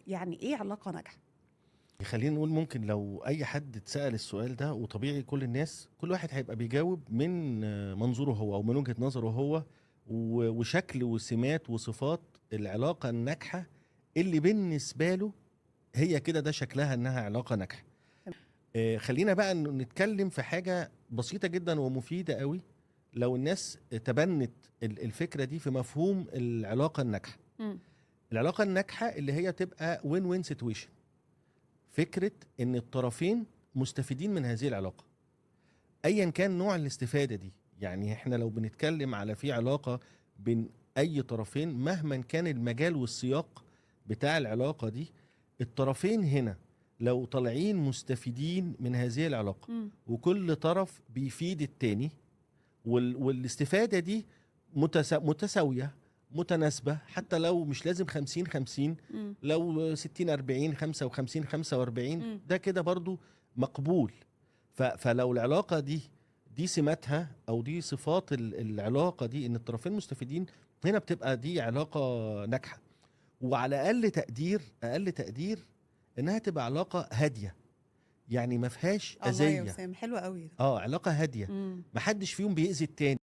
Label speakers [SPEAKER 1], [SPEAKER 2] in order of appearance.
[SPEAKER 1] يعني ايه علاقه ناجحه؟
[SPEAKER 2] خلينا نقول ممكن لو اي حد اتسأل السؤال ده، وطبيعي كل الناس كل واحد هيبقى بيجاوب من منظوره هو او من وجهة نظره هو، وشكل وسمات وصفات العلاقة الناجحة اللي بالنسبة له هي كده، ده شكلها انها علاقة ناجحة. خلينا بقى نتكلم في حاجة بسيطة جدا ومفيدة قوي لو الناس تبنت الفكرة دي في مفهوم العلاقة الناجحة.
[SPEAKER 1] مم.
[SPEAKER 2] العلاقة الناجحة اللي هي تبقى وين وين سيتويشن، فكرة ان الطرفين مستفيدين من هذه العلاقة ايا كان نوع الاستفادة دي. يعني احنا لو بنتكلم على في علاقة بين اي طرفين مهما كان المجال والسياق بتاع العلاقة دي، الطرفين هنا لو طالعين مستفيدين من هذه العلاقة
[SPEAKER 1] مم.
[SPEAKER 2] وكل طرف بيفيد التاني، والاستفادة دي متساوية متناسبة، حتى لو مش لازم 50-50،
[SPEAKER 1] مم.
[SPEAKER 2] لو 60-40 55-45
[SPEAKER 1] مم.
[SPEAKER 2] ده كده برضو مقبول. فلو العلاقة دي سماتها او دي صفات العلاقة دي ان الطرفين مستفيدين، هنا بتبقى دي علاقة ناجحة. وعلى اقل تقدير انها تبقى علاقة هادية، يعني ما فيهاش
[SPEAKER 1] الله يا
[SPEAKER 2] اذية.
[SPEAKER 1] وسام، حلو قوي ده.
[SPEAKER 2] علاقة هادية،
[SPEAKER 1] مم.
[SPEAKER 2] محدش فيهم بيأذي التاني.